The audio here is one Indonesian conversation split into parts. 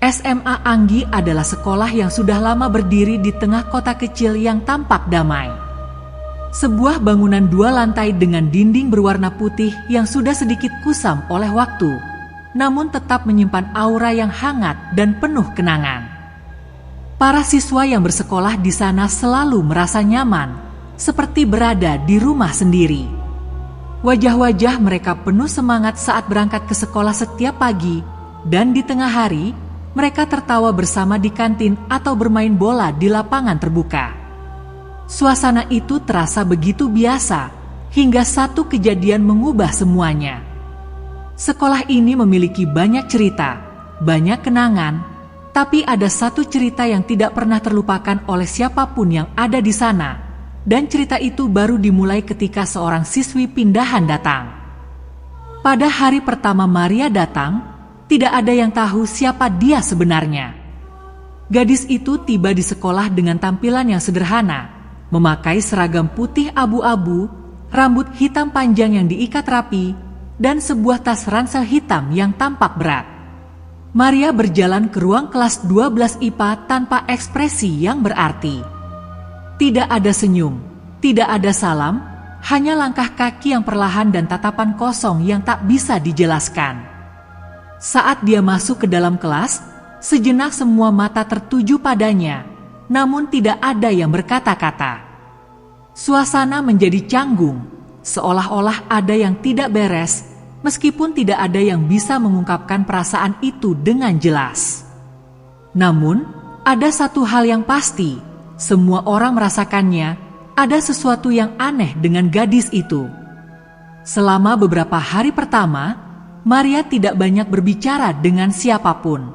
SMA Anggi adalah sekolah yang sudah lama berdiri di tengah kota kecil yang tampak damai. Sebuah bangunan 2 lantai dengan dinding berwarna putih yang sudah sedikit kusam oleh waktu, namun tetap menyimpan aura yang hangat dan penuh kenangan. Para siswa yang bersekolah di sana selalu merasa nyaman, seperti berada di rumah sendiri. Wajah-wajah mereka penuh semangat saat berangkat ke sekolah setiap pagi, dan di tengah hari, mereka tertawa bersama di kantin atau bermain bola di lapangan terbuka. Suasana itu terasa begitu biasa, hingga satu kejadian mengubah semuanya. Sekolah ini memiliki banyak cerita, banyak kenangan, tapi ada satu cerita yang tidak pernah terlupakan oleh siapapun yang ada di sana, dan cerita itu baru dimulai ketika seorang siswi pindahan datang. Pada hari pertama Maria datang, tidak ada yang tahu siapa dia sebenarnya. Gadis itu tiba di sekolah dengan tampilan yang sederhana, memakai seragam putih abu-abu, rambut hitam panjang yang diikat rapi, dan sebuah tas ransel hitam yang tampak berat. Maria berjalan ke ruang kelas 12 IPA tanpa ekspresi yang berarti. Tidak ada senyum, tidak ada salam, hanya langkah kaki yang perlahan dan tatapan kosong yang tak bisa dijelaskan. Saat dia masuk ke dalam kelas, sejenak semua mata tertuju padanya, namun tidak ada yang berkata-kata. Suasana menjadi canggung, seolah-olah ada yang tidak beres, meskipun tidak ada yang bisa mengungkapkan perasaan itu dengan jelas. Namun, ada satu hal yang pasti, semua orang merasakannya, ada sesuatu yang aneh dengan gadis itu. Selama beberapa hari pertama, Maria tidak banyak berbicara dengan siapapun.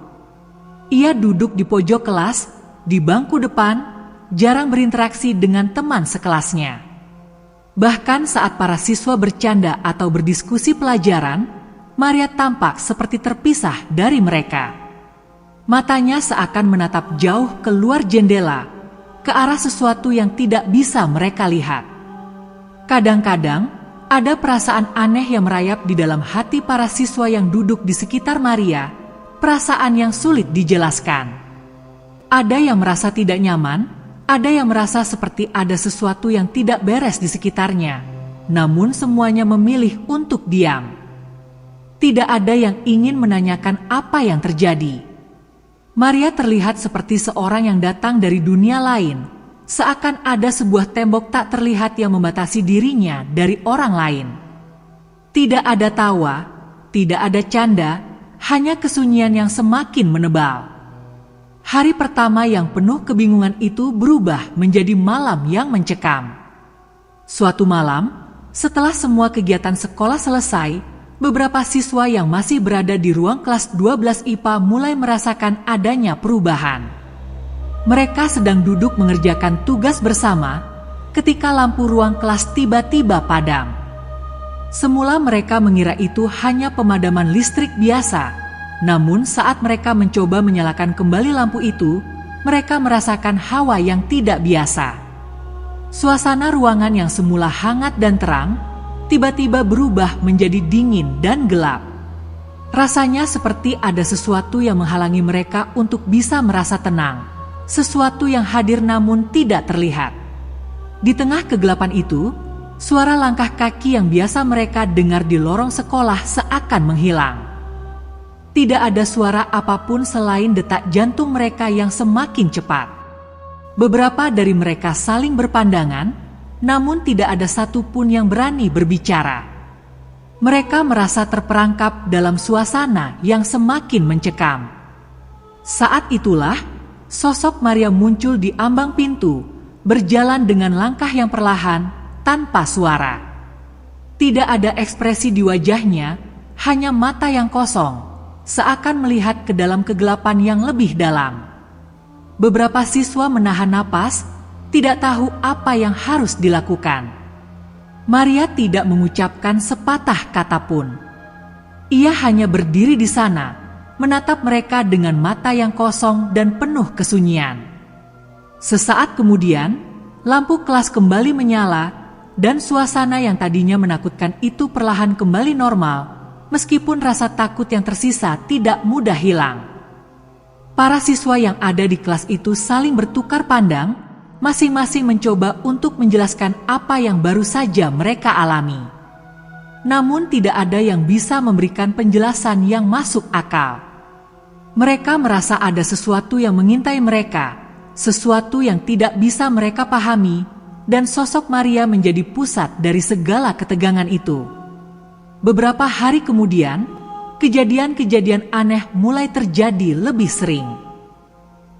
Ia duduk di pojok kelas, di bangku depan, jarang berinteraksi dengan teman sekelasnya. Bahkan saat para siswa bercanda atau berdiskusi pelajaran, Maria tampak seperti terpisah dari mereka. Matanya seakan menatap jauh keluar jendela, ke arah sesuatu yang tidak bisa mereka lihat. Kadang-kadang, ada perasaan aneh yang merayap di dalam hati para siswa yang duduk di sekitar Maria, perasaan yang sulit dijelaskan. Ada yang merasa tidak nyaman, ada yang merasa seperti ada sesuatu yang tidak beres di sekitarnya, namun semuanya memilih untuk diam. Tidak ada yang ingin menanyakan apa yang terjadi. Maria terlihat seperti seorang yang datang dari dunia lain, seakan ada sebuah tembok tak terlihat yang membatasi dirinya dari orang lain. Tidak ada tawa, tidak ada canda, hanya kesunyian yang semakin menebal. Hari pertama yang penuh kebingungan itu berubah menjadi malam yang mencekam. Suatu malam, setelah semua kegiatan sekolah selesai, beberapa siswa yang masih berada di ruang kelas 12 IPA mulai merasakan adanya perubahan. Mereka sedang duduk mengerjakan tugas bersama, ketika lampu ruang kelas tiba-tiba padam. Semula mereka mengira itu hanya pemadaman listrik biasa. Namun saat mereka mencoba menyalakan kembali lampu itu, mereka merasakan hawa yang tidak biasa. Suasana ruangan yang semula hangat dan terang, tiba-tiba berubah menjadi dingin dan gelap. Rasanya seperti ada sesuatu yang menghalangi mereka untuk bisa merasa tenang, sesuatu yang hadir namun tidak terlihat. Di tengah kegelapan itu, suara langkah kaki yang biasa mereka dengar di lorong sekolah seakan menghilang. Tidak ada suara apapun selain detak jantung mereka yang semakin cepat. Beberapa dari mereka saling berpandangan, namun tidak ada satupun yang berani berbicara. Mereka merasa terperangkap dalam suasana yang semakin mencekam. Saat itulah, sosok Maria muncul di ambang pintu, berjalan dengan langkah yang perlahan, tanpa suara. Tidak ada ekspresi di wajahnya, hanya mata yang kosong, seakan melihat ke dalam kegelapan yang lebih dalam. Beberapa siswa menahan napas, tidak tahu apa yang harus dilakukan. Maria tidak mengucapkan sepatah kata pun. Ia hanya berdiri di sana, menatap mereka dengan mata yang kosong dan penuh kesunyian. Sesaat kemudian, lampu kelas kembali menyala, dan suasana yang tadinya menakutkan itu perlahan kembali normal, meskipun rasa takut yang tersisa tidak mudah hilang. Para siswa yang ada di kelas itu saling bertukar pandang, masing-masing mencoba untuk menjelaskan apa yang baru saja mereka alami. Namun tidak ada yang bisa memberikan penjelasan yang masuk akal. Mereka merasa ada sesuatu yang mengintai mereka, sesuatu yang tidak bisa mereka pahami, dan sosok Maria menjadi pusat dari segala ketegangan itu. Beberapa hari kemudian, kejadian-kejadian aneh mulai terjadi lebih sering.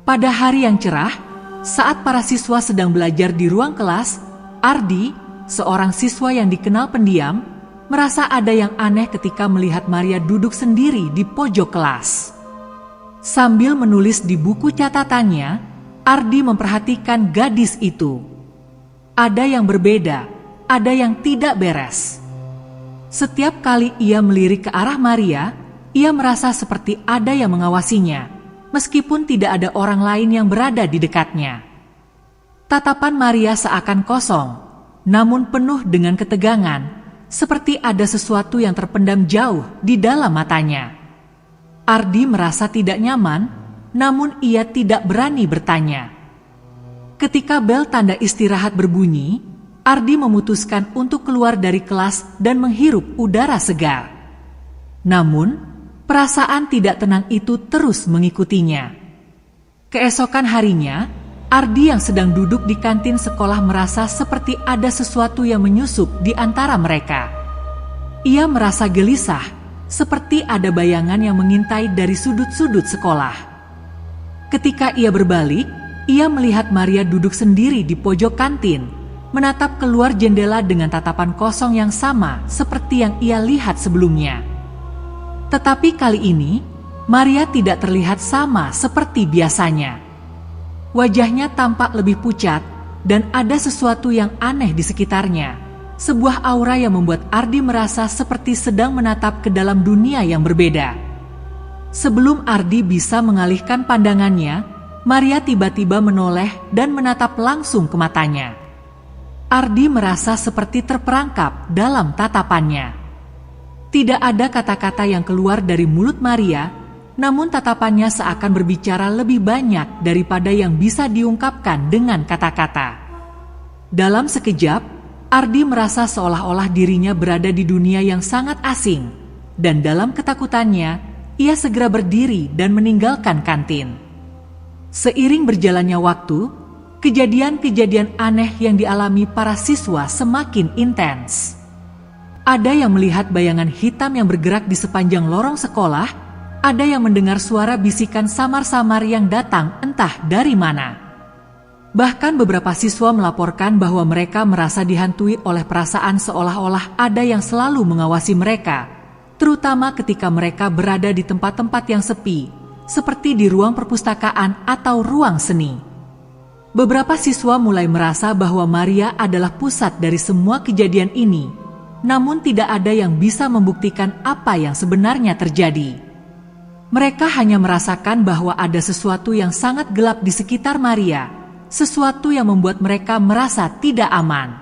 Pada hari yang cerah, saat para siswa sedang belajar di ruang kelas, Ardi, seorang siswa yang dikenal pendiam, merasa ada yang aneh ketika melihat Maria duduk sendiri di pojok kelas. Sambil menulis di buku catatannya, Ardi memperhatikan gadis itu. Ada yang berbeda, ada yang tidak beres. Setiap kali ia melirik ke arah Maria, ia merasa seperti ada yang mengawasinya, meskipun tidak ada orang lain yang berada di dekatnya. Tatapan Maria seakan kosong, namun penuh dengan ketegangan, seperti ada sesuatu yang terpendam jauh di dalam matanya. Ardi merasa tidak nyaman, namun ia tidak berani bertanya. Ketika bel tanda istirahat berbunyi, Ardi memutuskan untuk keluar dari kelas dan menghirup udara segar. Namun, perasaan tidak tenang itu terus mengikutinya. Keesokan harinya, Ardi yang sedang duduk di kantin sekolah merasa seperti ada sesuatu yang menyusup di antara mereka. Ia merasa gelisah, seperti ada bayangan yang mengintai dari sudut-sudut sekolah. Ketika ia berbalik, ia melihat Maria duduk sendiri di pojok kantin, menatap keluar jendela dengan tatapan kosong yang sama seperti yang ia lihat sebelumnya. Tetapi kali ini, Maria tidak terlihat sama seperti biasanya. Wajahnya tampak lebih pucat dan ada sesuatu yang aneh di sekitarnya. Sebuah aura yang membuat Ardi merasa seperti sedang menatap ke dalam dunia yang berbeda. Sebelum Ardi bisa mengalihkan pandangannya, Maria tiba-tiba menoleh dan menatap langsung ke matanya. Ardi merasa seperti terperangkap dalam tatapannya. Tidak ada kata-kata yang keluar dari mulut Maria, namun tatapannya seakan berbicara lebih banyak daripada yang bisa diungkapkan dengan kata-kata. Dalam sekejap, Ardi merasa seolah-olah dirinya berada di dunia yang sangat asing, dan dalam ketakutannya, ia segera berdiri dan meninggalkan kantin. Seiring berjalannya waktu, kejadian-kejadian aneh yang dialami para siswa semakin intens. Ada yang melihat bayangan hitam yang bergerak di sepanjang lorong sekolah, ada yang mendengar suara bisikan samar-samar yang datang entah dari mana. Bahkan beberapa siswa melaporkan bahwa mereka merasa dihantui oleh perasaan seolah-olah ada yang selalu mengawasi mereka, terutama ketika mereka berada di tempat-tempat yang sepi, seperti di ruang perpustakaan atau ruang seni. Beberapa siswa mulai merasa bahwa Maria adalah pusat dari semua kejadian ini, namun tidak ada yang bisa membuktikan apa yang sebenarnya terjadi. Mereka hanya merasakan bahwa ada sesuatu yang sangat gelap di sekitar Maria, sesuatu yang membuat mereka merasa tidak aman.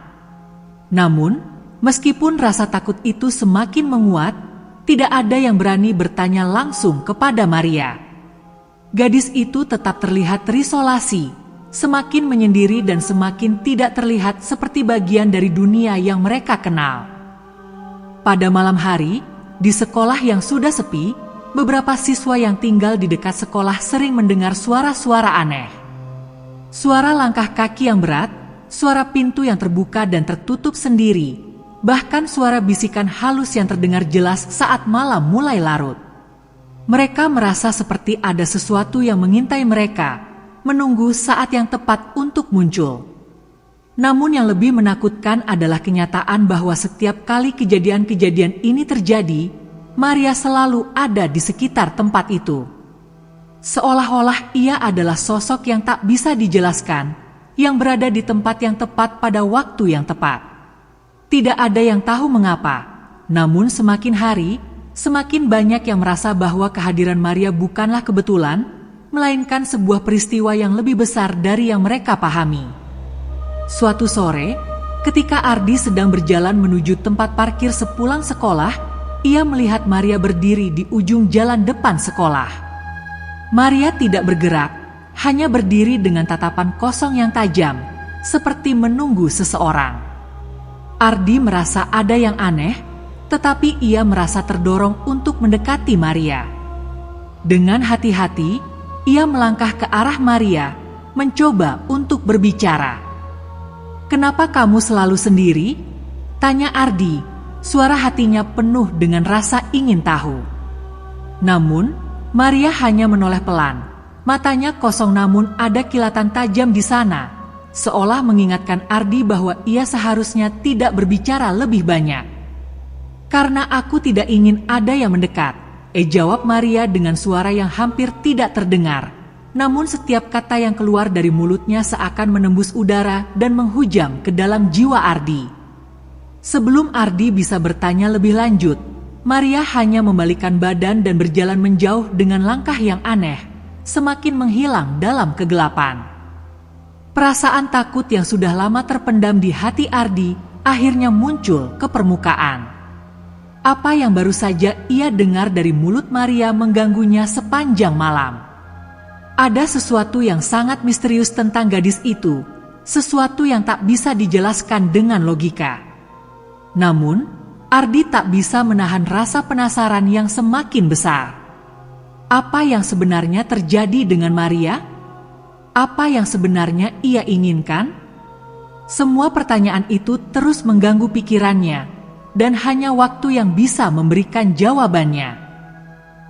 Namun, meskipun rasa takut itu semakin menguat, tidak ada yang berani bertanya langsung kepada Maria. Gadis itu tetap terlihat terisolasi, semakin menyendiri dan semakin tidak terlihat seperti bagian dari dunia yang mereka kenal. Pada malam hari, di sekolah yang sudah sepi, beberapa siswa yang tinggal di dekat sekolah sering mendengar suara-suara aneh. Suara langkah kaki yang berat, suara pintu yang terbuka dan tertutup sendiri, bahkan suara bisikan halus yang terdengar jelas saat malam mulai larut. Mereka merasa seperti ada sesuatu yang mengintai mereka, menunggu saat yang tepat untuk muncul. Namun yang lebih menakutkan adalah kenyataan bahwa setiap kali kejadian-kejadian ini terjadi, Maria selalu ada di sekitar tempat itu. Seolah-olah ia adalah sosok yang tak bisa dijelaskan, yang berada di tempat yang tepat pada waktu yang tepat. Tidak ada yang tahu mengapa, namun semakin hari, semakin banyak yang merasa bahwa kehadiran Maria bukanlah kebetulan, melainkan sebuah peristiwa yang lebih besar dari yang mereka pahami. Suatu sore, ketika Ardi sedang berjalan menuju tempat parkir sepulang sekolah, ia melihat Maria berdiri di ujung jalan depan sekolah. Maria tidak bergerak, hanya berdiri dengan tatapan kosong yang tajam, seperti menunggu seseorang. Ardi merasa ada yang aneh, tetapi ia merasa terdorong untuk mendekati Maria. Dengan hati-hati, ia melangkah ke arah Maria, mencoba untuk berbicara. "Kenapa kamu selalu sendiri?" tanya Ardi, suara hatinya penuh dengan rasa ingin tahu. Namun, Maria hanya menoleh pelan, matanya kosong namun ada kilatan tajam di sana, seolah mengingatkan Ardi bahwa ia seharusnya tidak berbicara lebih banyak. "Karena aku tidak ingin ada yang mendekat," jawab Maria dengan suara yang hampir tidak terdengar. Namun setiap kata yang keluar dari mulutnya seakan menembus udara dan menghujam ke dalam jiwa Ardi. Sebelum Ardi bisa bertanya lebih lanjut, Maria hanya membalikkan badan dan berjalan menjauh dengan langkah yang aneh, semakin menghilang dalam kegelapan. Perasaan takut yang sudah lama terpendam di hati Ardi akhirnya muncul ke permukaan. Apa yang baru saja ia dengar dari mulut Maria mengganggunya sepanjang malam. Ada sesuatu yang sangat misterius tentang gadis itu, sesuatu yang tak bisa dijelaskan dengan logika. Namun, Ardi tak bisa menahan rasa penasaran yang semakin besar. Apa yang sebenarnya terjadi dengan Maria? Apa yang sebenarnya ia inginkan? Semua pertanyaan itu terus mengganggu pikirannya, dan hanya waktu yang bisa memberikan jawabannya.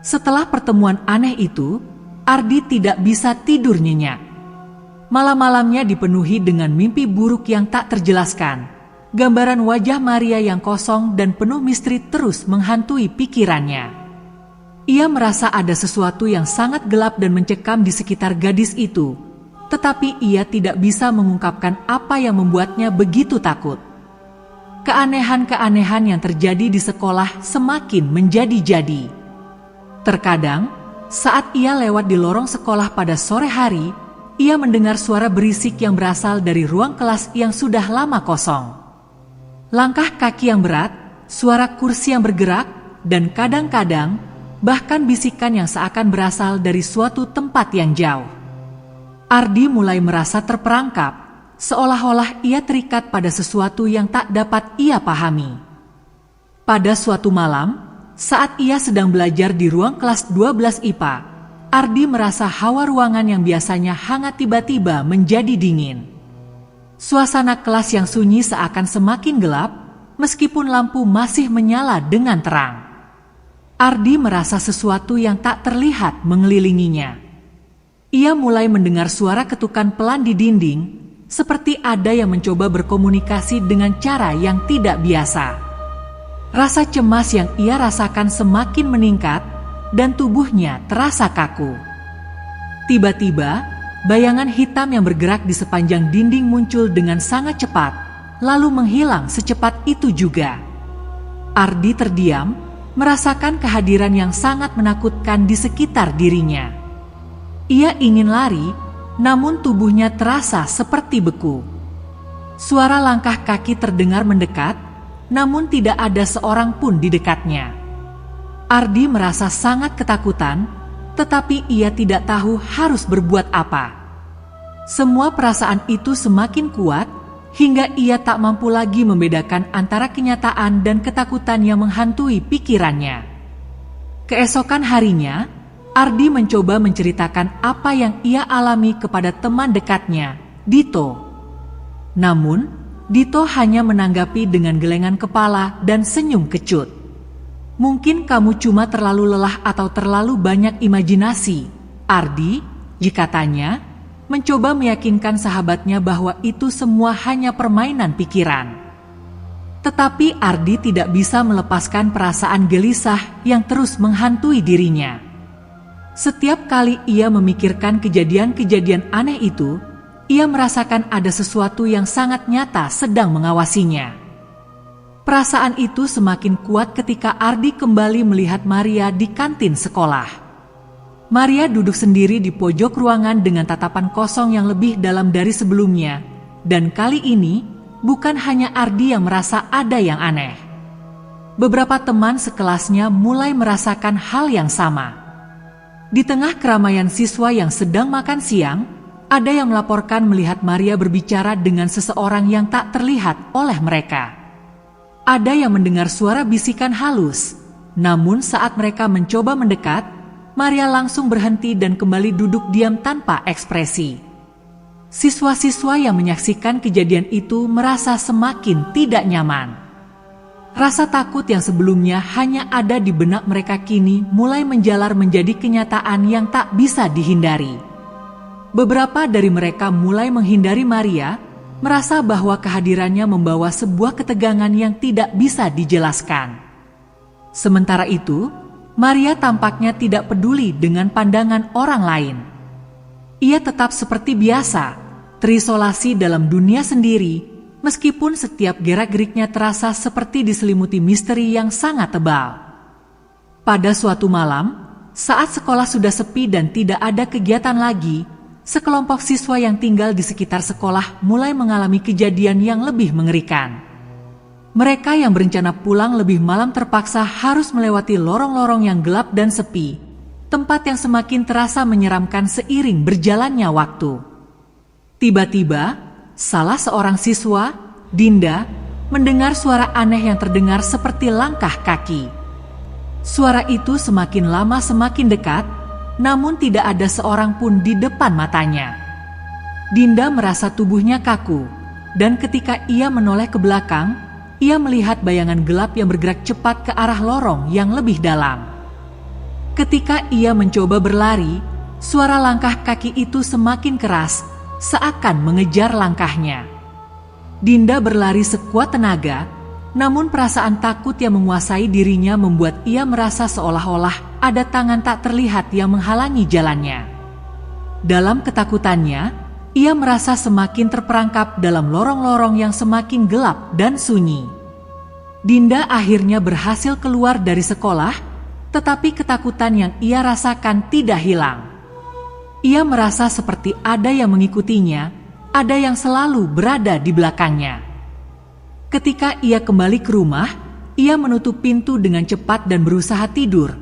Setelah pertemuan aneh itu, Ardi tidak bisa tidur nyenyak. Malam-malamnya dipenuhi dengan mimpi buruk yang tak terjelaskan. Gambaran wajah Maria yang kosong dan penuh misteri terus menghantui pikirannya. Ia merasa ada sesuatu yang sangat gelap dan mencekam di sekitar gadis itu, tetapi ia tidak bisa mengungkapkan apa yang membuatnya begitu takut. Keanehan-keanehan yang terjadi di sekolah semakin menjadi-jadi. Terkadang, saat ia lewat di lorong sekolah pada sore hari, ia mendengar suara berisik yang berasal dari ruang kelas yang sudah lama kosong. Langkah kaki yang berat, suara kursi yang bergerak, dan kadang-kadang bahkan bisikan yang seakan berasal dari suatu tempat yang jauh. Ardi mulai merasa terperangkap, seolah-olah ia terikat pada sesuatu yang tak dapat ia pahami. Pada suatu malam, saat ia sedang belajar di ruang kelas 12 IPA, Ardi merasa hawa ruangan yang biasanya hangat tiba-tiba menjadi dingin. Suasana kelas yang sunyi seakan semakin gelap, meskipun lampu masih menyala dengan terang. Ardi merasa sesuatu yang tak terlihat mengelilinginya. Ia mulai mendengar suara ketukan pelan di dinding, seperti ada yang mencoba berkomunikasi dengan cara yang tidak biasa. Rasa cemas yang ia rasakan semakin meningkat, dan tubuhnya terasa kaku. Tiba-tiba, bayangan hitam yang bergerak di sepanjang dinding muncul dengan sangat cepat, lalu menghilang secepat itu juga. Ardi terdiam, merasakan kehadiran yang sangat menakutkan di sekitar dirinya. Ia ingin lari, namun tubuhnya terasa seperti beku. Suara langkah kaki terdengar mendekat, namun tidak ada seorang pun di dekatnya. Ardi merasa sangat ketakutan, tetapi ia tidak tahu harus berbuat apa. Semua perasaan itu semakin kuat, hingga ia tak mampu lagi membedakan antara kenyataan dan ketakutan yang menghantui pikirannya. Keesokan harinya, Ardi mencoba menceritakan apa yang ia alami kepada teman dekatnya, Dito. Namun, Dito hanya menanggapi dengan gelengan kepala dan senyum kecut. "Mungkin kamu cuma terlalu lelah atau terlalu banyak imajinasi, Ardi," katanya, mencoba meyakinkan sahabatnya bahwa itu semua hanya permainan pikiran. Tetapi Ardi tidak bisa melepaskan perasaan gelisah yang terus menghantui dirinya. Setiap kali ia memikirkan kejadian-kejadian aneh itu, ia merasakan ada sesuatu yang sangat nyata sedang mengawasinya. Perasaan itu semakin kuat ketika Ardi kembali melihat Maria di kantin sekolah. Maria duduk sendiri di pojok ruangan dengan tatapan kosong yang lebih dalam dari sebelumnya, dan kali ini bukan hanya Ardi yang merasa ada yang aneh. Beberapa teman sekelasnya mulai merasakan hal yang sama. Di tengah keramaian siswa yang sedang makan siang, ada yang melaporkan melihat Maria berbicara dengan seseorang yang tak terlihat oleh mereka. Ada yang mendengar suara bisikan halus, namun saat mereka mencoba mendekat, Maria langsung berhenti dan kembali duduk diam tanpa ekspresi. Siswa-siswa yang menyaksikan kejadian itu merasa semakin tidak nyaman. Rasa takut yang sebelumnya hanya ada di benak mereka kini mulai menjalar menjadi kenyataan yang tak bisa dihindari. Beberapa dari mereka mulai menghindari Maria, merasa bahwa kehadirannya membawa sebuah ketegangan yang tidak bisa dijelaskan. Sementara itu, Maria tampaknya tidak peduli dengan pandangan orang lain. Ia tetap seperti biasa, terisolasi dalam dunia sendiri, meskipun setiap gerak-geriknya terasa seperti diselimuti misteri yang sangat tebal. Pada suatu malam, saat sekolah sudah sepi dan tidak ada kegiatan lagi, sekelompok siswa yang tinggal di sekitar sekolah mulai mengalami kejadian yang lebih mengerikan. Mereka yang berencana pulang lebih malam terpaksa harus melewati lorong-lorong yang gelap dan sepi, tempat yang semakin terasa menyeramkan seiring berjalannya waktu. Tiba-tiba, salah seorang siswa, Dinda, mendengar suara aneh yang terdengar seperti langkah kaki. Suara itu semakin lama semakin dekat, namun tidak ada seorang pun di depan matanya. Dinda merasa tubuhnya kaku, dan ketika ia menoleh ke belakang, ia melihat bayangan gelap yang bergerak cepat ke arah lorong yang lebih dalam. Ketika ia mencoba berlari, suara langkah kaki itu semakin keras, seakan mengejar langkahnya. Dinda berlari sekuat tenaga, namun perasaan takut yang menguasai dirinya membuat ia merasa seolah-olah ada tangan tak terlihat yang menghalangi jalannya. Dalam ketakutannya, ia merasa semakin terperangkap dalam lorong-lorong yang semakin gelap dan sunyi. Dinda akhirnya berhasil keluar dari sekolah, tetapi ketakutan yang ia rasakan tidak hilang. Ia merasa seperti ada yang mengikutinya, ada yang selalu berada di belakangnya. Ketika ia kembali ke rumah, ia menutup pintu dengan cepat dan berusaha tidur.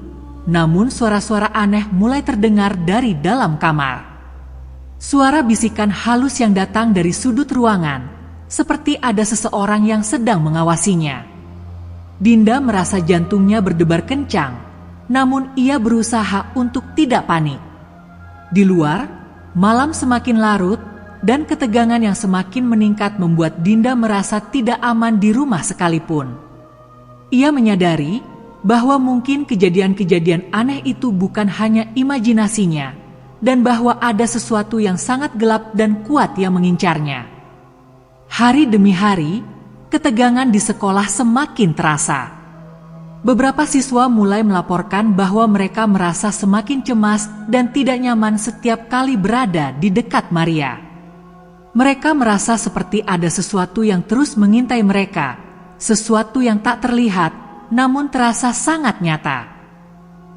Namun suara-suara aneh mulai terdengar dari dalam kamar. Suara bisikan halus yang datang dari sudut ruangan, seperti ada seseorang yang sedang mengawasinya. Dinda merasa jantungnya berdebar kencang, namun ia berusaha untuk tidak panik. Di luar, malam semakin larut, dan ketegangan yang semakin meningkat membuat Dinda merasa tidak aman di rumah sekalipun. Ia menyadari bahwa mungkin kejadian-kejadian aneh itu bukan hanya imajinasinya, dan bahwa ada sesuatu yang sangat gelap dan kuat yang mengincarnya. Hari demi hari, ketegangan di sekolah semakin terasa. Beberapa siswa mulai melaporkan bahwa mereka merasa semakin cemas dan tidak nyaman setiap kali berada di dekat Maria. Mereka merasa seperti ada sesuatu yang terus mengintai mereka, sesuatu yang tak terlihat, namun terasa sangat nyata.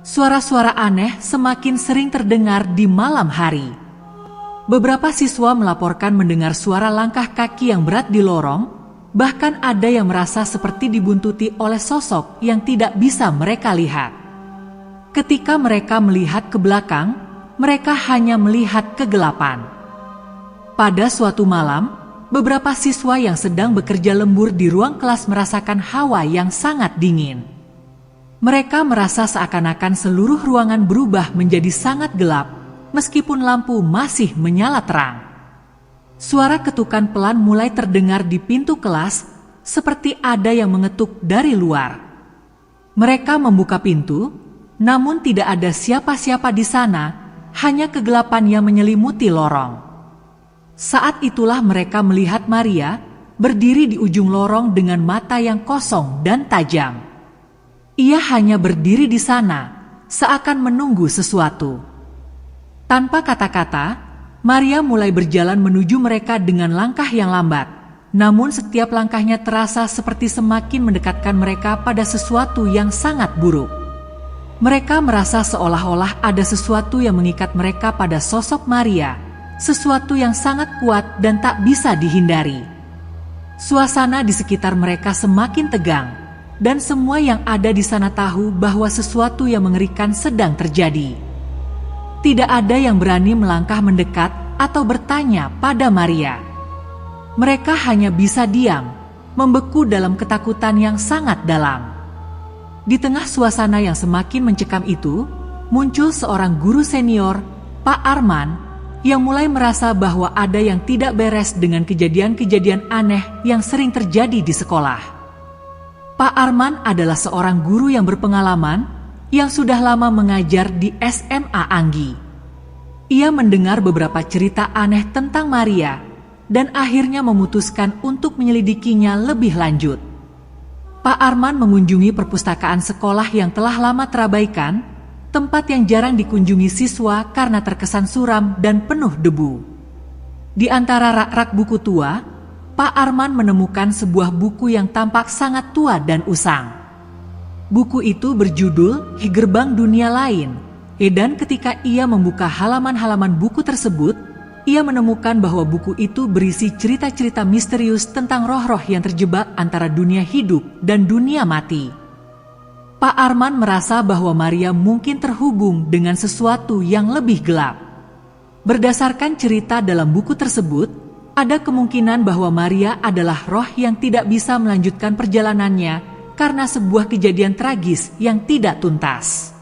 Suara-suara aneh semakin sering terdengar di malam hari. Beberapa siswa melaporkan mendengar suara langkah kaki yang berat di lorong. Bahkan ada yang merasa seperti dibuntuti oleh sosok yang tidak bisa mereka lihat. Ketika mereka melihat ke belakang, mereka hanya melihat kegelapan. Pada suatu malam, beberapa siswa yang sedang bekerja lembur di ruang kelas merasakan hawa yang sangat dingin. Mereka merasa seakan-akan seluruh ruangan berubah menjadi sangat gelap, meskipun lampu masih menyala terang. Suara ketukan pelan mulai terdengar di pintu kelas, seperti ada yang mengetuk dari luar. Mereka membuka pintu, namun tidak ada siapa-siapa di sana, hanya kegelapan yang menyelimuti lorong. Saat itulah mereka melihat Maria berdiri di ujung lorong dengan mata yang kosong dan tajam. Ia hanya berdiri di sana, seakan menunggu sesuatu. Tanpa kata-kata, Maria mulai berjalan menuju mereka dengan langkah yang lambat, namun setiap langkahnya terasa seperti semakin mendekatkan mereka pada sesuatu yang sangat buruk. Mereka merasa seolah-olah ada sesuatu yang mengikat mereka pada sosok Maria, sesuatu yang sangat kuat dan tak bisa dihindari. Suasana di sekitar mereka semakin tegang, dan semua yang ada di sana tahu bahwa sesuatu yang mengerikan sedang terjadi. Tidak ada yang berani melangkah mendekat atau bertanya pada Maria. Mereka hanya bisa diam, membeku dalam ketakutan yang sangat dalam. Di tengah suasana yang semakin mencekam itu, muncul seorang guru senior, Pak Arman, yang mulai merasa bahwa ada yang tidak beres dengan kejadian-kejadian aneh yang sering terjadi di sekolah. Pak Arman adalah seorang guru yang berpengalaman, yang sudah lama mengajar di SMA Anggi. Ia mendengar beberapa cerita aneh tentang Maria, dan akhirnya memutuskan untuk menyelidikinya lebih lanjut. Pak Arman mengunjungi perpustakaan sekolah yang telah lama terabaikan, tempat yang jarang dikunjungi siswa karena terkesan suram dan penuh debu. Di antara rak-rak buku tua, Pak Arman menemukan sebuah buku yang tampak sangat tua dan usang. Buku itu berjudul Gerbang Dunia Lain, dan ketika ia membuka halaman-halaman buku tersebut, ia menemukan bahwa buku itu berisi cerita-cerita misterius tentang roh-roh yang terjebak antara dunia hidup dan dunia mati. Pak Arman merasa bahwa Maria mungkin terhubung dengan sesuatu yang lebih gelap. Berdasarkan cerita dalam buku tersebut, ada kemungkinan bahwa Maria adalah roh yang tidak bisa melanjutkan perjalanannya karena sebuah kejadian tragis yang tidak tuntas.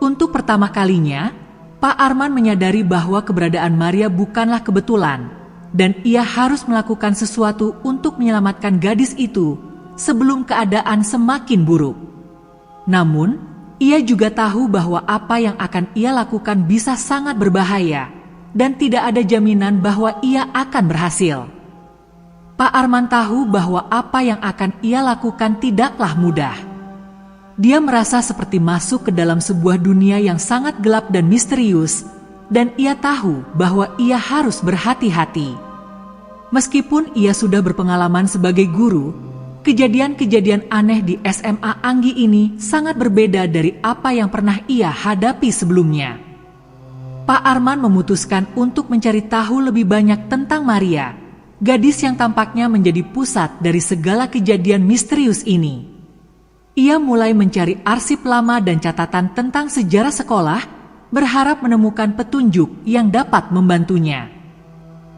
Untuk pertama kalinya, Pak Arman menyadari bahwa keberadaan Maria bukanlah kebetulan, dan ia harus melakukan sesuatu untuk menyelamatkan gadis itu sebelum keadaan semakin buruk. Namun, ia juga tahu bahwa apa yang akan ia lakukan bisa sangat berbahaya, dan tidak ada jaminan bahwa ia akan berhasil. Pak Arman tahu bahwa apa yang akan ia lakukan tidaklah mudah. Dia merasa seperti masuk ke dalam sebuah dunia yang sangat gelap dan misterius, dan ia tahu bahwa ia harus berhati-hati. Meskipun ia sudah berpengalaman sebagai guru, kejadian-kejadian aneh di SMA Anggi ini sangat berbeda dari apa yang pernah ia hadapi sebelumnya. Pak Arman memutuskan untuk mencari tahu lebih banyak tentang Maria, gadis yang tampaknya menjadi pusat dari segala kejadian misterius ini. Ia mulai mencari arsip lama dan catatan tentang sejarah sekolah, berharap menemukan petunjuk yang dapat membantunya.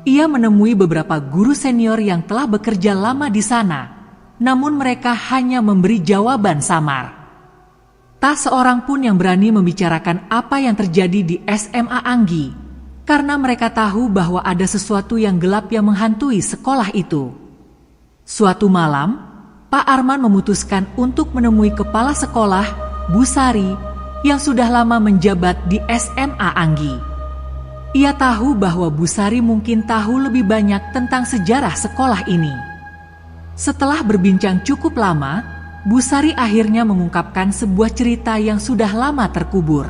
Ia menemui beberapa guru senior yang telah bekerja lama di sana, namun mereka hanya memberi jawaban samar. Tak seorang pun yang berani membicarakan apa yang terjadi di SMA Anggi, karena mereka tahu bahwa ada sesuatu yang gelap yang menghantui sekolah itu. Suatu malam, Pak Arman memutuskan untuk menemui kepala sekolah, Bu Sari, yang sudah lama menjabat di SMA Anggi. Ia tahu bahwa Bu Sari mungkin tahu lebih banyak tentang sejarah sekolah ini. Setelah berbincang cukup lama, Bu Sari akhirnya mengungkapkan sebuah cerita yang sudah lama terkubur.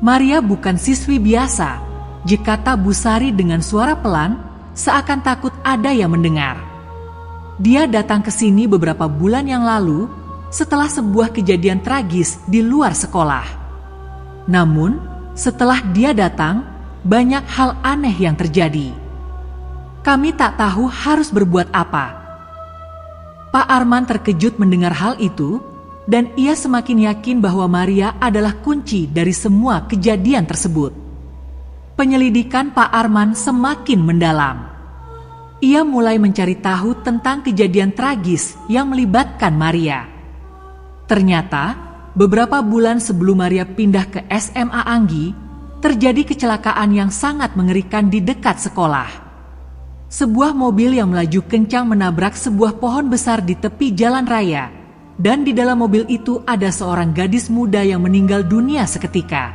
Maria bukan siswi biasa, kata Bu Sari dengan suara pelan, seakan takut ada yang mendengar. Dia datang ke sini beberapa bulan yang lalu setelah sebuah kejadian tragis di luar sekolah. Namun, setelah dia datang, banyak hal aneh yang terjadi. Kami tak tahu harus berbuat apa. Pak Arman terkejut mendengar hal itu, dan ia semakin yakin bahwa Maria adalah kunci dari semua kejadian tersebut. Penyelidikan Pak Arman semakin mendalam. Ia mulai mencari tahu tentang kejadian tragis yang melibatkan Maria. Ternyata, beberapa bulan sebelum Maria pindah ke SMA Anggi, terjadi kecelakaan yang sangat mengerikan di dekat sekolah. Sebuah mobil yang melaju kencang menabrak sebuah pohon besar di tepi jalan raya, dan di dalam mobil itu ada seorang gadis muda yang meninggal dunia seketika.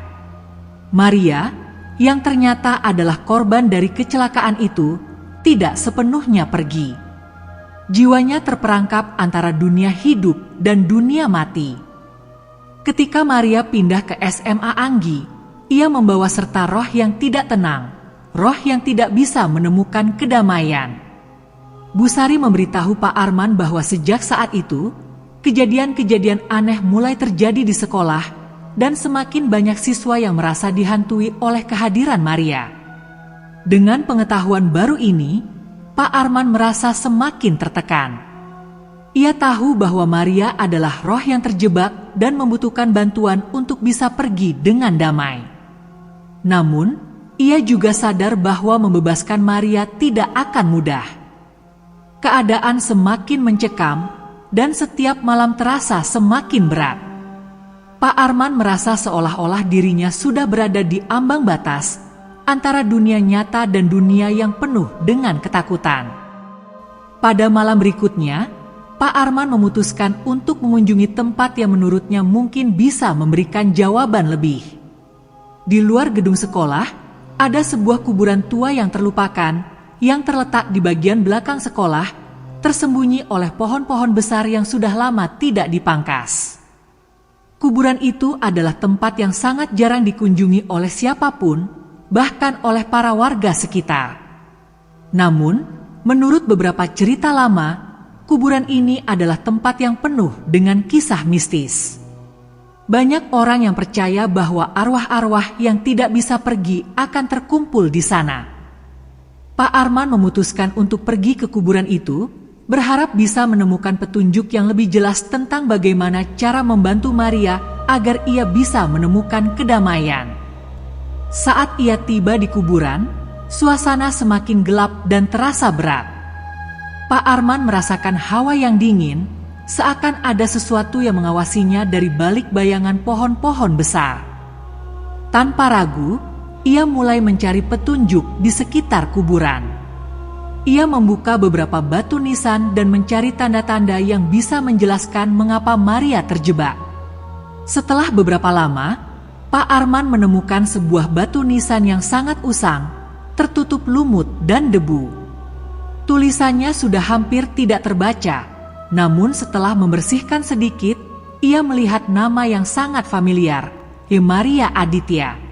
Maria, yang ternyata adalah korban dari kecelakaan itu, tidak sepenuhnya pergi. Jiwanya terperangkap antara dunia hidup dan dunia mati. Ketika Maria pindah ke SMA Anggi, ia membawa serta roh yang tidak tenang, roh yang tidak bisa menemukan kedamaian. Bu Sari memberitahu Pak Arman bahwa sejak saat itu, kejadian-kejadian aneh mulai terjadi di sekolah, dan semakin banyak siswa yang merasa dihantui oleh kehadiran Maria. Dengan pengetahuan baru ini, Pak Arman merasa semakin tertekan. Ia tahu bahwa Maria adalah roh yang terjebak dan membutuhkan bantuan untuk bisa pergi dengan damai. Namun, ia juga sadar bahwa membebaskan Maria tidak akan mudah. Keadaan semakin mencekam, dan setiap malam terasa semakin berat. Pak Arman merasa seolah-olah dirinya sudah berada di ambang batas antara dunia nyata dan dunia yang penuh dengan ketakutan. Pada malam berikutnya, Pak Arman memutuskan untuk mengunjungi tempat yang menurutnya mungkin bisa memberikan jawaban lebih. Di luar gedung sekolah, ada sebuah kuburan tua yang terlupakan yang terletak di bagian belakang sekolah, tersembunyi oleh pohon-pohon besar yang sudah lama tidak dipangkas. Kuburan itu adalah tempat yang sangat jarang dikunjungi oleh siapapun, bahkan oleh para warga sekitar. Namun, menurut beberapa cerita lama, kuburan ini adalah tempat yang penuh dengan kisah mistis. Banyak orang yang percaya bahwa arwah-arwah yang tidak bisa pergi akan terkumpul di sana. Pak Arman memutuskan untuk pergi ke kuburan itu, berharap bisa menemukan petunjuk yang lebih jelas tentang bagaimana cara membantu Maria agar ia bisa menemukan kedamaian. Saat ia tiba di kuburan, suasana semakin gelap dan terasa berat. Pak Arman merasakan hawa yang dingin, seakan ada sesuatu yang mengawasinya dari balik bayangan pohon-pohon besar. Tanpa ragu, ia mulai mencari petunjuk di sekitar kuburan. Ia membuka beberapa batu nisan dan mencari tanda-tanda yang bisa menjelaskan mengapa Maria terjebak. Setelah beberapa lama, Pak Arman menemukan sebuah batu nisan yang sangat usang, tertutup lumut dan debu. Tulisannya sudah hampir tidak terbaca, namun setelah membersihkan sedikit, ia melihat nama yang sangat familiar, Maria Aditya.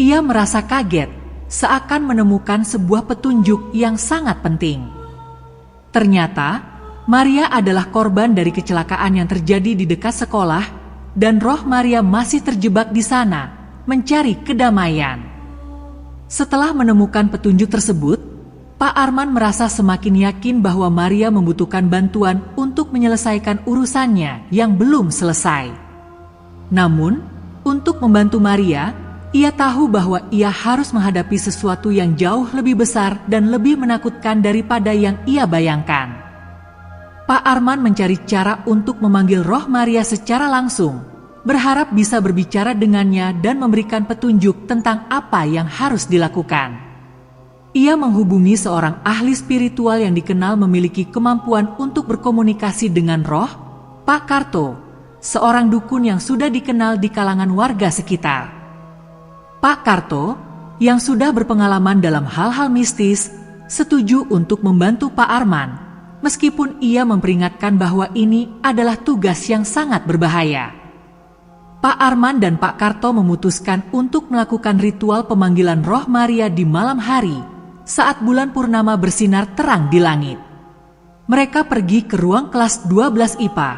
Ia merasa kaget, seakan menemukan sebuah petunjuk yang sangat penting. Ternyata, Maria adalah korban dari kecelakaan yang terjadi di dekat sekolah, dan roh Maria masih terjebak di sana, mencari kedamaian. Setelah menemukan petunjuk tersebut, Pak Arman merasa semakin yakin bahwa Maria membutuhkan bantuan untuk menyelesaikan urusannya yang belum selesai. Namun, untuk membantu Maria, ia tahu bahwa ia harus menghadapi sesuatu yang jauh lebih besar dan lebih menakutkan daripada yang ia bayangkan. Pak Arman mencari cara untuk memanggil roh Maria secara langsung, berharap bisa berbicara dengannya dan memberikan petunjuk tentang apa yang harus dilakukan. Ia menghubungi seorang ahli spiritual yang dikenal memiliki kemampuan untuk berkomunikasi dengan roh, Pak Karto, seorang dukun yang sudah dikenal di kalangan warga sekitar. Pak Karto, yang sudah berpengalaman dalam hal-hal mistis, setuju untuk membantu Pak Arman, meskipun ia memperingatkan bahwa ini adalah tugas yang sangat berbahaya. Pak Arman dan Pak Karto memutuskan untuk melakukan ritual pemanggilan roh Maria di malam hari, saat bulan purnama bersinar terang di langit. Mereka pergi ke ruang kelas 12 IPA,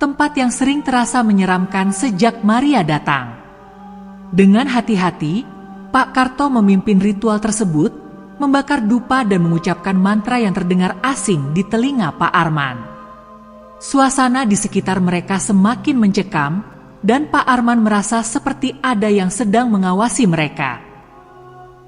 tempat yang sering terasa menyeramkan sejak Maria datang. Dengan hati-hati, Pak Karto memimpin ritual tersebut, membakar dupa dan mengucapkan mantra yang terdengar asing di telinga Pak Arman. Suasana di sekitar mereka semakin mencekam, dan Pak Arman merasa seperti ada yang sedang mengawasi mereka.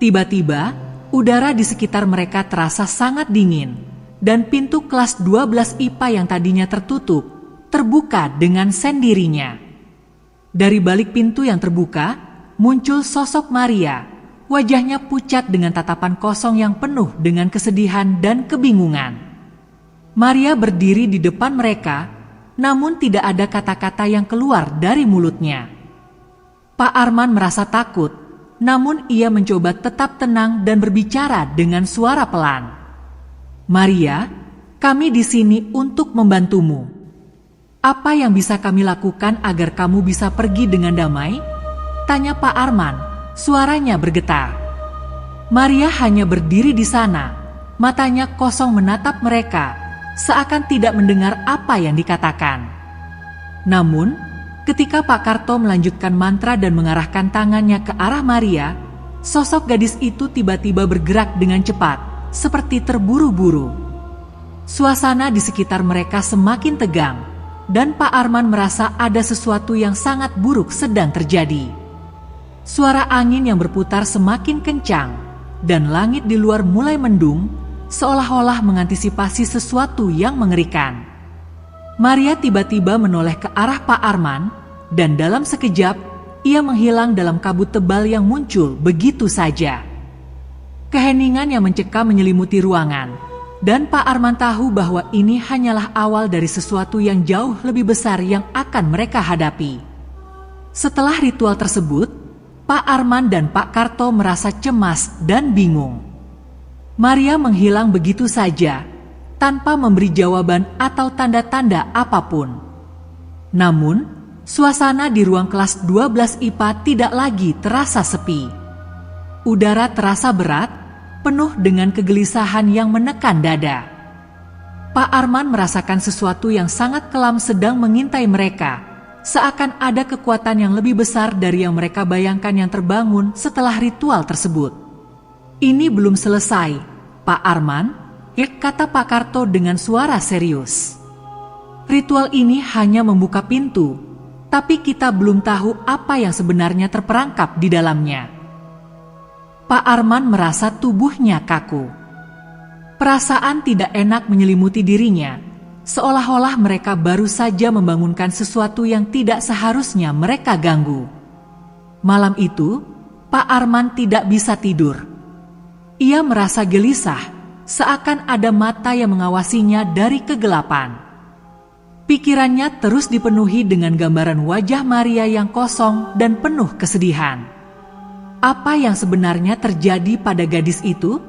Tiba-tiba, udara di sekitar mereka terasa sangat dingin, dan pintu kelas 12 IPA yang tadinya tertutup, terbuka dengan sendirinya. Dari balik pintu yang terbuka, muncul sosok Maria, wajahnya pucat dengan tatapan kosong yang penuh dengan kesedihan dan kebingungan. Maria berdiri di depan mereka, namun tidak ada kata-kata yang keluar dari mulutnya. Pak Arman merasa takut, namun ia mencoba tetap tenang dan berbicara dengan suara pelan. Maria, kami di sini untuk membantumu. Apa yang bisa kami lakukan agar kamu bisa pergi dengan damai? Tanya Pak Arman, suaranya bergetar. Maria hanya berdiri di sana, matanya kosong menatap mereka, seakan tidak mendengar apa yang dikatakan. Namun, ketika Pak Karto melanjutkan mantra dan mengarahkan tangannya ke arah Maria, sosok gadis itu tiba-tiba bergerak dengan cepat, seperti terburu-buru. Suasana di sekitar mereka semakin tegang, dan Pak Arman merasa ada sesuatu yang sangat buruk sedang terjadi. Suara angin yang berputar semakin kencang, dan langit di luar mulai mendung, seolah-olah mengantisipasi sesuatu yang mengerikan. Maria tiba-tiba menoleh ke arah Pak Arman, dan dalam sekejap, ia menghilang dalam kabut tebal yang muncul begitu saja. Keheningan yang mencekam menyelimuti ruangan, dan Pak Arman tahu bahwa ini hanyalah awal dari sesuatu yang jauh lebih besar yang akan mereka hadapi. Setelah ritual tersebut, Pak Arman dan Pak Karto merasa cemas dan bingung. Maria menghilang begitu saja, tanpa memberi jawaban atau tanda-tanda apapun. Namun, suasana di ruang kelas 12 IPA tidak lagi terasa sepi. Udara terasa berat, penuh dengan kegelisahan yang menekan dada. Pak Arman merasakan sesuatu yang sangat kelam sedang mengintai mereka, seakan ada kekuatan yang lebih besar dari yang mereka bayangkan yang terbangun setelah ritual tersebut. Ini belum selesai, Pak Arman, kata Pak Karto dengan suara serius. Ritual ini hanya membuka pintu, tapi kita belum tahu apa yang sebenarnya terperangkap di dalamnya. Pak Arman merasa tubuhnya kaku. Perasaan tidak enak menyelimuti dirinya, seolah-olah mereka baru saja membangunkan sesuatu yang tidak seharusnya mereka ganggu. Malam itu, Pak Arman tidak bisa tidur. Ia merasa gelisah, seakan ada mata yang mengawasinya dari kegelapan. Pikirannya terus dipenuhi dengan gambaran wajah Maria yang kosong dan penuh kesedihan. Apa yang sebenarnya terjadi pada gadis itu?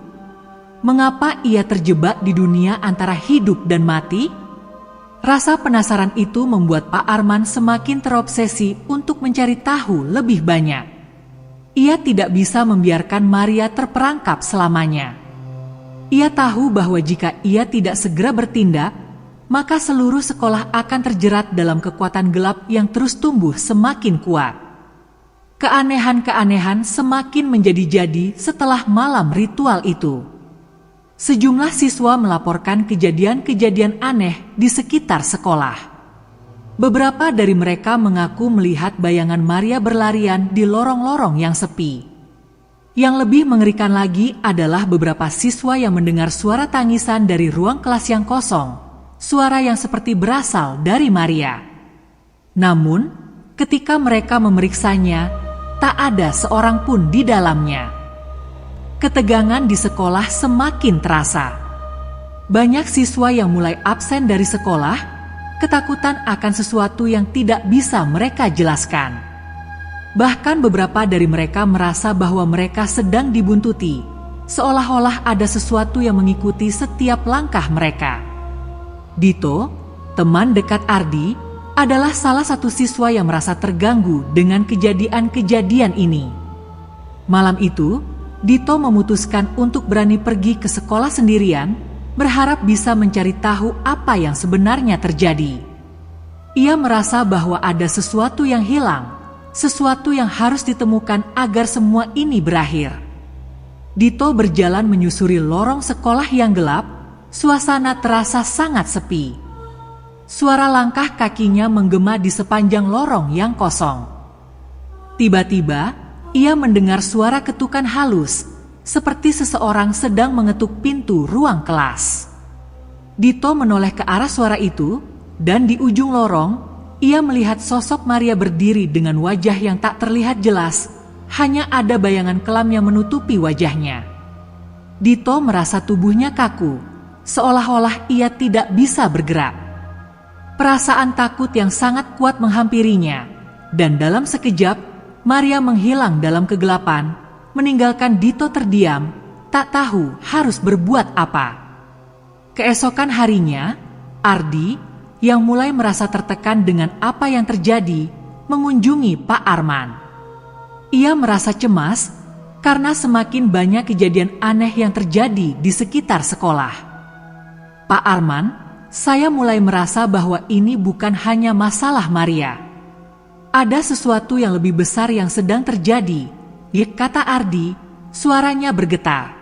Mengapa ia terjebak di dunia antara hidup dan mati? Rasa penasaran itu membuat Pak Arman semakin terobsesi untuk mencari tahu lebih banyak. Ia tidak bisa membiarkan Maria terperangkap selamanya. Ia tahu bahwa jika ia tidak segera bertindak, maka seluruh sekolah akan terjerat dalam kekuatan gelap yang terus tumbuh semakin kuat. Keanehan-keanehan semakin menjadi-jadi setelah malam ritual itu. Sejumlah siswa melaporkan kejadian-kejadian aneh di sekitar sekolah. Beberapa dari mereka mengaku melihat bayangan Maria berlarian di lorong-lorong yang sepi. Yang lebih mengerikan lagi adalah beberapa siswa yang mendengar suara tangisan dari ruang kelas yang kosong, suara yang seperti berasal dari Maria. Namun, ketika mereka memeriksanya, tak ada seorang pun di dalamnya. Ketegangan di sekolah semakin terasa. Banyak siswa yang mulai absen dari sekolah, ketakutan akan sesuatu yang tidak bisa mereka jelaskan. Bahkan beberapa dari mereka merasa bahwa mereka sedang dibuntuti, seolah-olah ada sesuatu yang mengikuti setiap langkah mereka. Dito, teman dekat Ardi, adalah salah satu siswa yang merasa terganggu dengan kejadian-kejadian ini. Malam itu, Dito memutuskan untuk berani pergi ke sekolah sendirian, berharap bisa mencari tahu apa yang sebenarnya terjadi. Ia merasa bahwa ada sesuatu yang hilang, sesuatu yang harus ditemukan agar semua ini berakhir. Dito berjalan menyusuri lorong sekolah yang gelap, suasana terasa sangat sepi. Suara langkah kakinya menggema di sepanjang lorong yang kosong. Tiba-tiba, ia mendengar suara ketukan halus, seperti seseorang sedang mengetuk pintu ruang kelas. Dito menoleh ke arah suara itu, dan di ujung lorong, ia melihat sosok Maria berdiri dengan wajah yang tak terlihat jelas, hanya ada bayangan kelam yang menutupi wajahnya. Dito merasa tubuhnya kaku, seolah-olah ia tidak bisa bergerak. Perasaan takut yang sangat kuat menghampirinya, dan dalam sekejap, Maria menghilang dalam kegelapan, meninggalkan Dito terdiam, tak tahu harus berbuat apa. Keesokan harinya, Ardi, yang mulai merasa tertekan dengan apa yang terjadi, mengunjungi Pak Arman. Ia merasa cemas, karena semakin banyak kejadian aneh yang terjadi di sekitar sekolah. Pak Arman, saya mulai merasa bahwa ini bukan hanya masalah Maria. Ada sesuatu yang lebih besar yang sedang terjadi, kata Ardi, suaranya bergetar.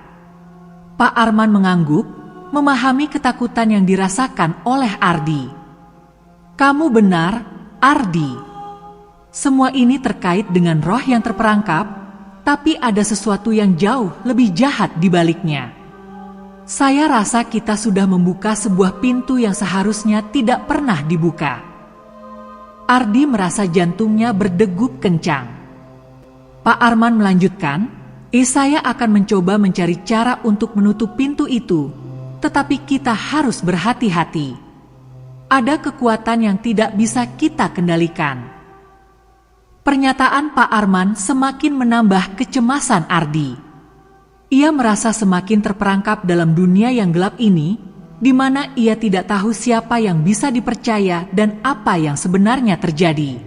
Pak Arman mengangguk, memahami ketakutan yang dirasakan oleh Ardi. Kamu benar, Ardi. Semua ini terkait dengan roh yang terperangkap, tapi ada sesuatu yang jauh lebih jahat di baliknya. Saya rasa kita sudah membuka sebuah pintu yang seharusnya tidak pernah dibuka. Ardi merasa jantungnya berdegup kencang. Pak Arman melanjutkan, saya akan mencoba mencari cara untuk menutup pintu itu, tetapi kita harus berhati-hati. Ada kekuatan yang tidak bisa kita kendalikan. Pernyataan Pak Arman semakin menambah kecemasan Ardi. Ia merasa semakin terperangkap dalam dunia yang gelap ini, di mana ia tidak tahu siapa yang bisa dipercaya dan apa yang sebenarnya terjadi.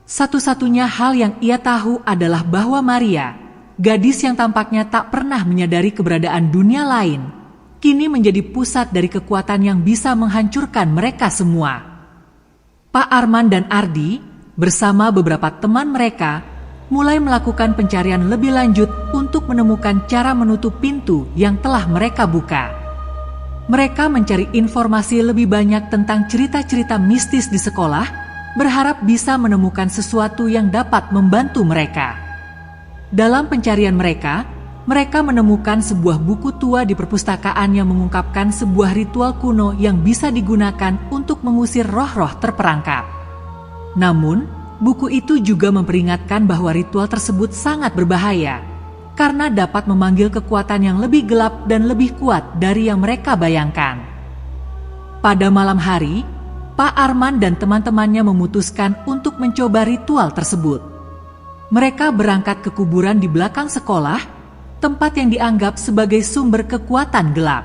Satu-satunya hal yang ia tahu adalah bahwa Maria, gadis yang tampaknya tak pernah menyadari keberadaan dunia lain, kini menjadi pusat dari kekuatan yang bisa menghancurkan mereka semua. Pak Arman dan Ardi, bersama beberapa teman mereka, mulai melakukan pencarian lebih lanjut untuk menemukan cara menutup pintu yang telah mereka buka. Mereka mencari informasi lebih banyak tentang cerita-cerita mistis di sekolah, berharap bisa menemukan sesuatu yang dapat membantu mereka. Dalam pencarian mereka menemukan sebuah buku tua di perpustakaan yang mengungkapkan sebuah ritual kuno yang bisa digunakan untuk mengusir roh-roh terperangkap. Namun, buku itu juga memperingatkan bahwa ritual tersebut sangat berbahaya, karena dapat memanggil kekuatan yang lebih gelap dan lebih kuat dari yang mereka bayangkan. Pada malam hari, Pak Arman dan teman-temannya memutuskan untuk mencoba ritual tersebut. Mereka berangkat ke kuburan di belakang sekolah, tempat yang dianggap sebagai sumber kekuatan gelap.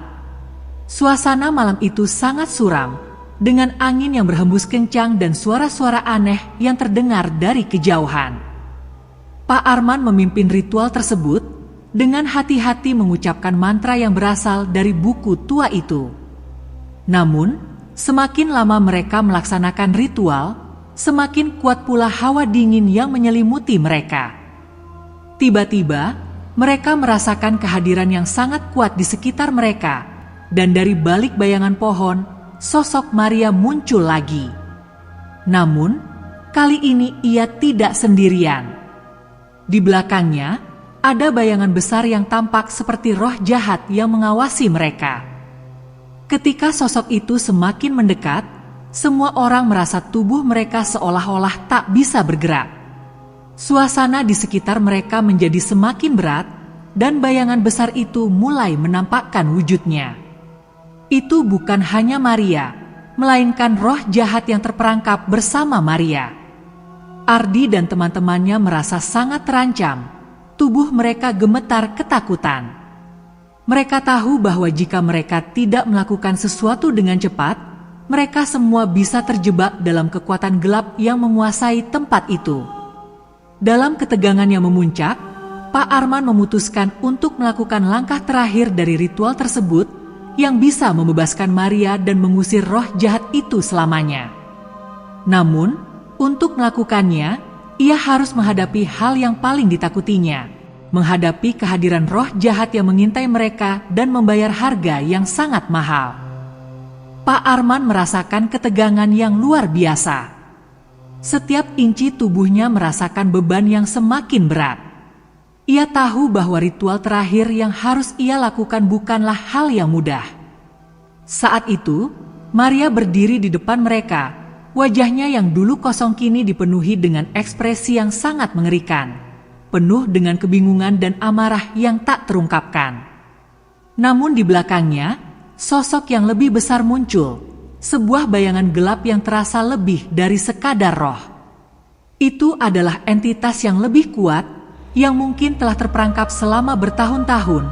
Suasana malam itu sangat suram, dengan angin yang berhembus kencang dan suara-suara aneh yang terdengar dari kejauhan. Pak Arman memimpin ritual tersebut dengan hati-hati mengucapkan mantra yang berasal dari buku tua itu. Namun, semakin lama mereka melaksanakan ritual, semakin kuat pula hawa dingin yang menyelimuti mereka. Tiba-tiba, mereka merasakan kehadiran yang sangat kuat di sekitar mereka, dan dari balik bayangan pohon, sosok Maria muncul lagi. Namun, kali ini ia tidak sendirian. Di belakangnya, ada bayangan besar yang tampak seperti roh jahat yang mengawasi mereka. Ketika sosok itu semakin mendekat, semua orang merasa tubuh mereka seolah-olah tak bisa bergerak. Suasana di sekitar mereka menjadi semakin berat, dan bayangan besar itu mulai menampakkan wujudnya. Itu bukan hanya Maria, melainkan roh jahat yang terperangkap bersama Maria. Ardi dan teman-temannya merasa sangat terancam. Tubuh mereka gemetar ketakutan. Mereka tahu bahwa jika mereka tidak melakukan sesuatu dengan cepat, mereka semua bisa terjebak dalam kekuatan gelap yang menguasai tempat itu. Dalam ketegangan yang memuncak, Pak Arman memutuskan untuk melakukan langkah terakhir dari ritual tersebut yang bisa membebaskan Maria dan mengusir roh jahat itu selamanya. Namun, untuk melakukannya, ia harus menghadapi hal yang paling ditakutinya, menghadapi kehadiran roh jahat yang mengintai mereka dan membayar harga yang sangat mahal. Pak Arman merasakan ketegangan yang luar biasa. Setiap inci tubuhnya merasakan beban yang semakin berat. Ia tahu bahwa ritual terakhir yang harus ia lakukan bukanlah hal yang mudah. Saat itu, Maria berdiri di depan mereka. Wajahnya yang dulu kosong kini dipenuhi dengan ekspresi yang sangat mengerikan, penuh dengan kebingungan dan amarah yang tak terungkapkan. Namun di belakangnya, sosok yang lebih besar muncul, sebuah bayangan gelap yang terasa lebih dari sekadar roh. Itu adalah entitas yang lebih kuat, yang mungkin telah terperangkap selama bertahun-tahun,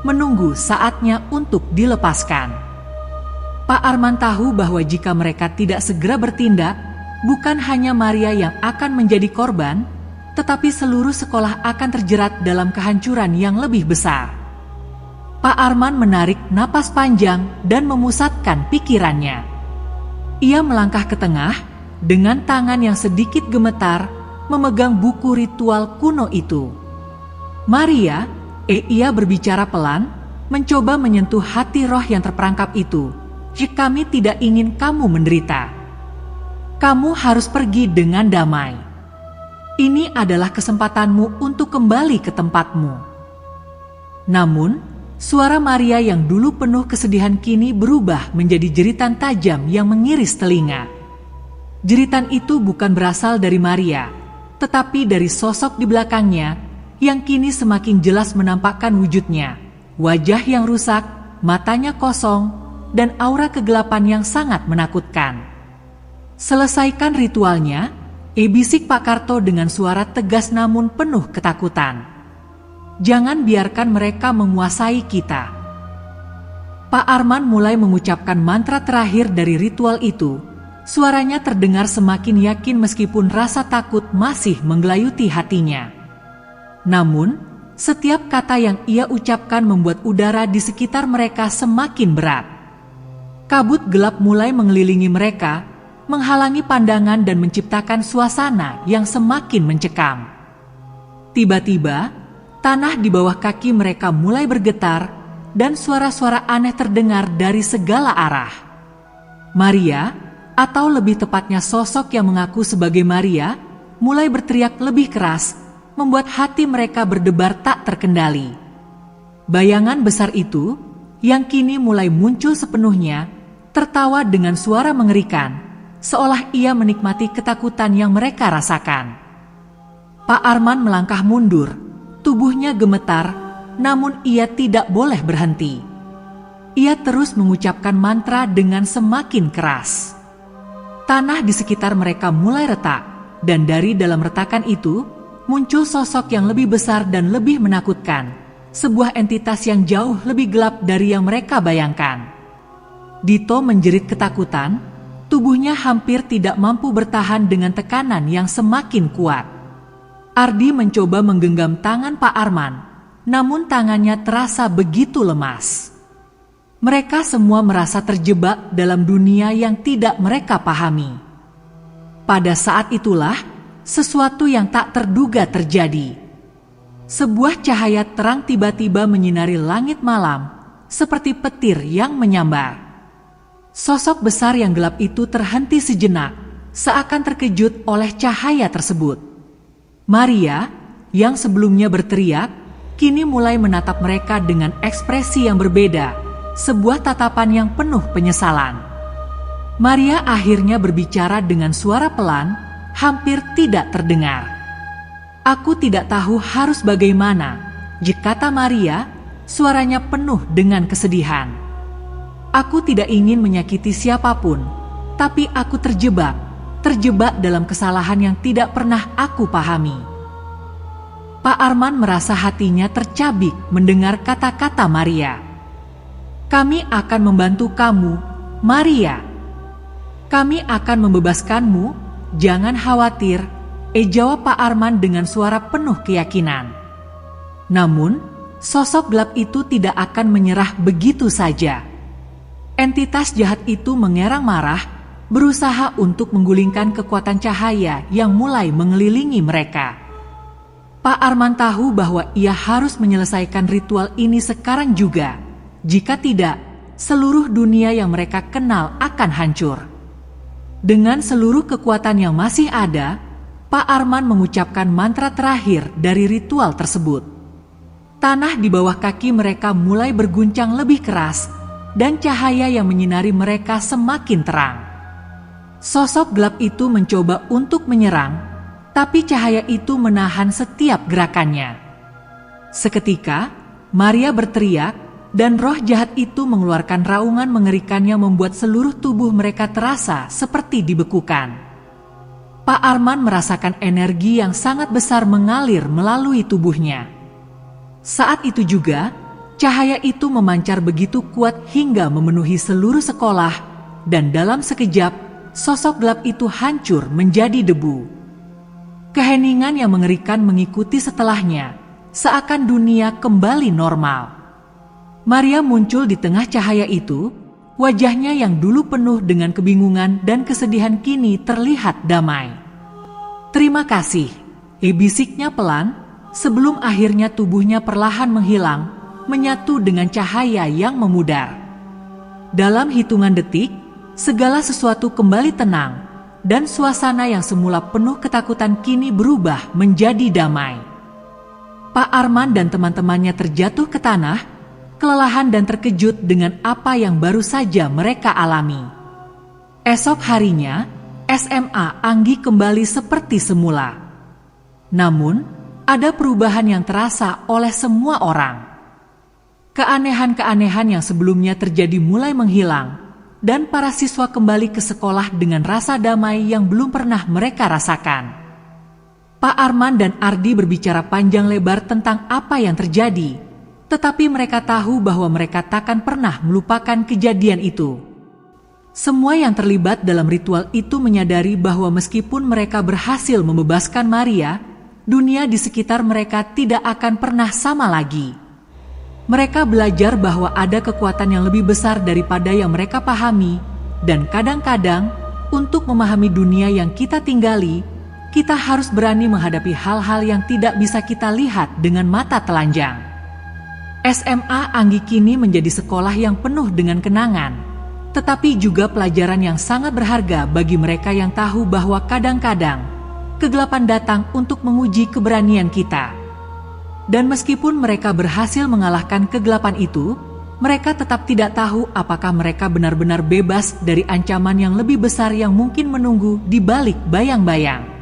menunggu saatnya untuk dilepaskan. Pak Arman tahu bahwa jika mereka tidak segera bertindak, bukan hanya Maria yang akan menjadi korban, tetapi seluruh sekolah akan terjerat dalam kehancuran yang lebih besar. Pak Arman menarik napas panjang dan memusatkan pikirannya. Ia melangkah ke tengah, dengan tangan yang sedikit gemetar, memegang buku ritual kuno itu. Maria, ia berbicara pelan, mencoba menyentuh hati roh yang terperangkap itu. Kami tidak ingin kamu menderita. Kamu harus pergi dengan damai. Ini adalah kesempatanmu untuk kembali ke tempatmu. Namun, suara Maria yang dulu penuh kesedihan kini berubah menjadi jeritan tajam yang mengiris telinga. Jeritan itu bukan berasal dari Maria, tetapi dari sosok di belakangnya yang kini semakin jelas menampakkan wujudnya. Wajah yang rusak, matanya kosong, dan aura kegelapan yang sangat menakutkan. Selesaikan ritualnya, bisik Pak Karto dengan suara tegas namun penuh ketakutan. Jangan biarkan mereka menguasai kita. Pak Arman mulai mengucapkan mantra terakhir dari ritual itu. Suaranya terdengar semakin yakin meskipun rasa takut masih menggelayuti hatinya. Namun, setiap kata yang ia ucapkan membuat udara di sekitar mereka semakin berat. Kabut gelap mulai mengelilingi mereka, menghalangi pandangan dan menciptakan suasana yang semakin mencekam. Tiba-tiba, tanah di bawah kaki mereka mulai bergetar dan suara-suara aneh terdengar dari segala arah. Maria, atau lebih tepatnya sosok yang mengaku sebagai Maria, mulai berteriak lebih keras, membuat hati mereka berdebar tak terkendali. Bayangan besar itu, yang kini mulai muncul sepenuhnya, tertawa dengan suara mengerikan, seolah ia menikmati ketakutan yang mereka rasakan. Pak Arman melangkah mundur, tubuhnya gemetar, namun ia tidak boleh berhenti. Ia terus mengucapkan mantra dengan semakin keras. Tanah di sekitar mereka mulai retak, dan dari dalam retakan itu, muncul sosok yang lebih besar dan lebih menakutkan, sebuah entitas yang jauh lebih gelap dari yang mereka bayangkan. Dito menjerit ketakutan, tubuhnya hampir tidak mampu bertahan dengan tekanan yang semakin kuat. Ardi mencoba menggenggam tangan Pak Arman, namun tangannya terasa begitu lemas. Mereka semua merasa terjebak dalam dunia yang tidak mereka pahami. Pada saat itulah, sesuatu yang tak terduga terjadi. Sebuah cahaya terang tiba-tiba menyinari langit malam, seperti petir yang menyambar. Sosok besar yang gelap itu terhenti sejenak, seakan terkejut oleh cahaya tersebut. Maria, yang sebelumnya berteriak, kini mulai menatap mereka dengan ekspresi yang berbeda, sebuah tatapan yang penuh penyesalan. Maria akhirnya berbicara dengan suara pelan, hampir tidak terdengar. "Aku tidak tahu harus bagaimana," kata Maria, suaranya penuh dengan kesedihan. "Aku tidak ingin menyakiti siapapun, tapi aku terjebak dalam kesalahan yang tidak pernah aku pahami." Pak Arman merasa hatinya tercabik mendengar kata-kata Maria. "Kami akan membantu kamu, Maria. Kami akan membebaskanmu, jangan khawatir," jawab Pak Arman dengan suara penuh keyakinan. Namun, sosok gelap itu tidak akan menyerah begitu saja. Entitas jahat itu mengerang marah, berusaha untuk menggulingkan kekuatan cahaya yang mulai mengelilingi mereka. Pak Arman tahu bahwa ia harus menyelesaikan ritual ini sekarang juga. Jika tidak, seluruh dunia yang mereka kenal akan hancur. Dengan seluruh kekuatan yang masih ada, Pak Arman mengucapkan mantra terakhir dari ritual tersebut. Tanah di bawah kaki mereka mulai berguncang lebih keras, dan cahaya yang menyinari mereka semakin terang. Sosok gelap itu mencoba untuk menyerang, tapi cahaya itu menahan setiap gerakannya. Seketika, Maria berteriak, dan roh jahat itu mengeluarkan raungan mengerikan yang membuat seluruh tubuh mereka terasa seperti dibekukan. Pak Arman merasakan energi yang sangat besar mengalir melalui tubuhnya. Saat itu juga, cahaya itu memancar begitu kuat hingga memenuhi seluruh sekolah, dan dalam sekejap, sosok gelap itu hancur menjadi debu. Keheningan yang mengerikan mengikuti setelahnya, seakan dunia kembali normal. Maria muncul di tengah cahaya itu, wajahnya yang dulu penuh dengan kebingungan dan kesedihan kini terlihat damai. "Terima kasih," bisiknya pelan, sebelum akhirnya tubuhnya perlahan menghilang, menyatu dengan cahaya yang memudar. Dalam hitungan detik, segala sesuatu kembali tenang, dan suasana yang semula penuh ketakutan kini berubah menjadi damai. Pak Arman dan teman-temannya terjatuh ke tanah, kelelahan dan terkejut dengan apa yang baru saja mereka alami. Esok harinya, SMA Anggi kembali seperti semula. Namun, ada perubahan yang terasa oleh semua orang. Keanehan-keanehan yang sebelumnya terjadi mulai menghilang, dan para siswa kembali ke sekolah dengan rasa damai yang belum pernah mereka rasakan. Pak Arman dan Ardi berbicara panjang lebar tentang apa yang terjadi, tetapi mereka tahu bahwa mereka takkan pernah melupakan kejadian itu. Semua yang terlibat dalam ritual itu menyadari bahwa meskipun mereka berhasil membebaskan Maria, dunia di sekitar mereka tidak akan pernah sama lagi. Mereka belajar bahwa ada kekuatan yang lebih besar daripada yang mereka pahami, dan kadang-kadang, untuk memahami dunia yang kita tinggali, kita harus berani menghadapi hal-hal yang tidak bisa kita lihat dengan mata telanjang. SMA Anggi kini menjadi sekolah yang penuh dengan kenangan, tetapi juga pelajaran yang sangat berharga bagi mereka yang tahu bahwa kadang-kadang kegelapan datang untuk menguji keberanian kita. Dan meskipun mereka berhasil mengalahkan kegelapan itu, mereka tetap tidak tahu apakah mereka benar-benar bebas dari ancaman yang lebih besar yang mungkin menunggu di balik bayang-bayang.